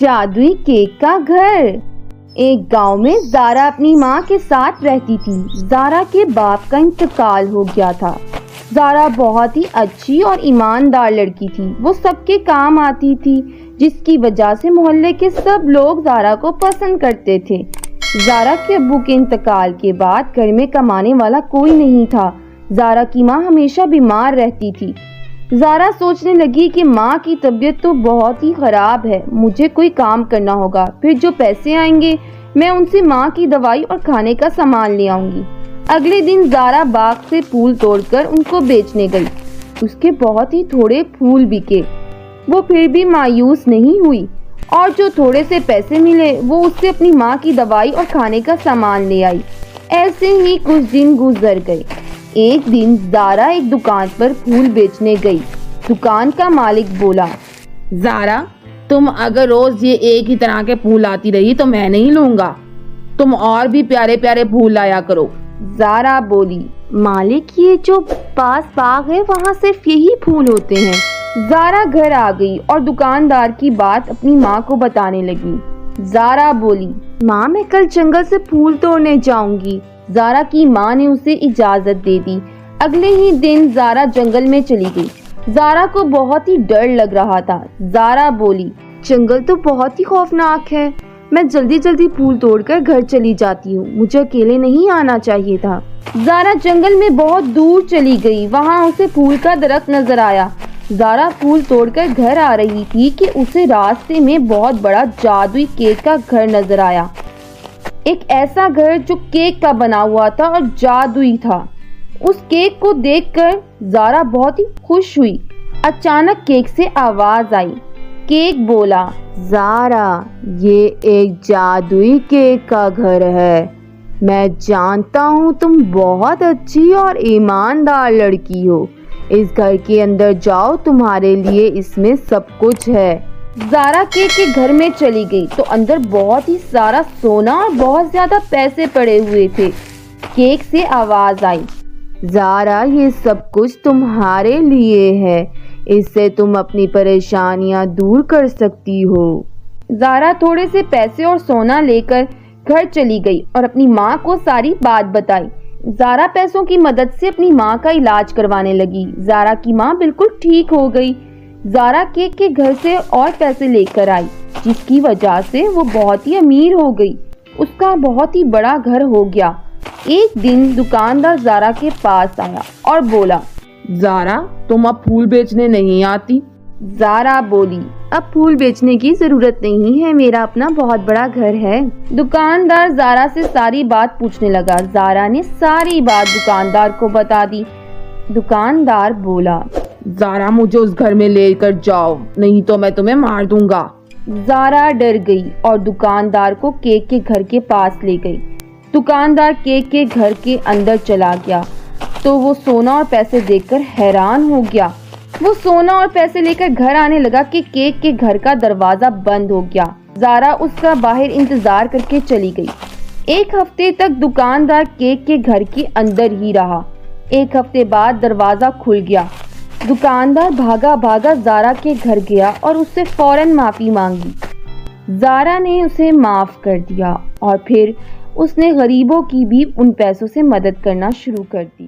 جادوئی cake کا گھر۔ ایک گاؤں میں زارا اپنی ماں کے ساتھ رہتی تھی۔ زارا کے باپ کا انتقال ہو گیا تھا۔ زارا بہت ہی اچھی اور ایماندار لڑکی تھی۔ وہ سب کے کام آتی تھی، جس کی وجہ سے محلے کے سب لوگ زارا کو پسند کرتے تھے۔ زارا کے ابو کے انتقال کے بعد گھر میں کمانے والا کوئی نہیں تھا۔ زارا کی ماں ہمیشہ بیمار رہتی تھی۔ زارا سوچنے لگی کہ ماں کی طبیعت تو بہت ہی خراب ہے، مجھے کوئی کام کرنا ہوگا، پھر جو پیسے آئیں گے میں ان سے ماں کی دوائی اور کھانے کا سامان لے آؤں گی۔ اگلے دن زارا باغ سے پھول توڑ کر ان کو بیچنے گئی۔ اس کے بہت ہی تھوڑے پھول بکے۔ وہ پھر بھی مایوس نہیں ہوئی اور جو تھوڑے سے پیسے ملے وہ اس سے اپنی ماں کی دوائی اور کھانے کا سامان لے آئی۔ ایسے ہی کچھ دن گزر گئے۔ ایک دن زارا ایک دکان پر پھول بیچنے گئی۔ دکان کا مالک بولا، زارا، تم اگر روز یہ ایک ہی طرح کے پھول لاتی رہی تو میں نہیں لوں گا، تم اور بھی پیارے پیارے پھول لایا کرو۔ زارا بولی، مالک یہ جو پاس باغ ہے وہاں صرف یہی پھول ہوتے ہیں۔ زارا گھر آ گئی اور دکاندار کی بات اپنی ماں کو بتانے لگی۔ زارا بولی، ماں میں کل جنگل سے پھول توڑنے جاؤں گی۔ زارا کی ماں نے اسے اجازت دے دی۔ اگلے ہی دن زارا جنگل میں چلی گئی۔ زارا کو بہت ہی ڈر لگ رہا تھا۔ زارا بولی، جنگل تو بہت ہی خوفناک ہے، میں جلدی جلدی پھول توڑ کر گھر چلی جاتی ہوں، مجھے اکیلے نہیں آنا چاہیے تھا۔ زارا جنگل میں بہت دور چلی گئی۔ وہاں اسے پھول کا درخت نظر آیا۔ زارا پھول توڑ کر گھر آ رہی تھی کہ اسے راستے میں بہت بڑا جادوئی کیک کا گھر نظر آیا۔ ایک ایسا گھر جو کیک کا بنا ہوا تھا اور جادوئی تھا۔ اس کیک کو دیکھ کر زارا بہت ہی خوش ہوئی۔ اچانک کیک سے آواز آئی۔ کیک بولا، زارا، یہ ایک جادوئی کیک کا گھر ہے۔ میں جانتا ہوں تم بہت اچھی اور ایماندار لڑکی ہو۔ اس گھر کے اندر جاؤ، تمہارے لیے اس میں سب کچھ ہے۔ زارا کیک کے گھر میں چلی گئی تو اندر بہت ہی سارا سونا اور بہت زیادہ پیسے پڑے ہوئے تھے۔ کیک سے آواز آئی، زارا، یہ سب کچھ تمہارے لیے ہے، اس سے تم اپنی پریشانیاں دور کر سکتی ہو۔ زارا تھوڑے سے پیسے اور سونا لے کر گھر چلی گئی اور اپنی ماں کو ساری بات بتائی۔ زارا پیسوں کی مدد سے اپنی ماں کا علاج کروانے لگی۔ زارا کی ماں بالکل ٹھیک ہو گئی۔ زارا کیک کے گھر سے اور پیسے لے کر آئی، جس کی وجہ سے وہ بہت ہی امیر ہو گئی۔ اس کا بہت ہی بڑا گھر ہو گیا۔ ایک دن دکاندار زارا کے پاس آیا اور بولا، زارا، تم اب پھول بیچنے نہیں آتی؟ زارا بولی، اب پھول بیچنے کی ضرورت نہیں ہے، میرا اپنا بہت بڑا گھر ہے۔ دکاندار زارا سے ساری بات پوچھنے لگا۔ زارا نے ساری بات دکاندار کو بتا دی۔ دکاندار بولا، زارا، مجھے اس گھر میں لے کر جاؤ، نہیں تو میں تمہیں مار دوں گا۔ زارا ڈر گئی اور دکاندار کو کیک کے گھر کے پاس لے گئی۔ دکاندار کیک کے گھر کے اندر چلا گیا تو وہ سونا اور پیسے دیکھ کر حیران ہو گیا۔ وہ سونا اور پیسے لے کر گھر آنے لگا کہ کیک کے گھر کا دروازہ بند ہو گیا۔ زارا اس کا باہر انتظار کر کے چلی گئی۔ ایک ہفتے تک دکاندار کیک کے گھر کے اندر ہی رہا۔ ایک ہفتے بعد دروازہ کھل گیا۔ دکاندار بھاگا بھاگا زارا کے گھر گیا اور اس سے فوراً معافی مانگی۔ زارا نے اسے معاف کر دیا اور پھر اس نے غریبوں کی بھی ان پیسوں سے مدد کرنا شروع کر دی۔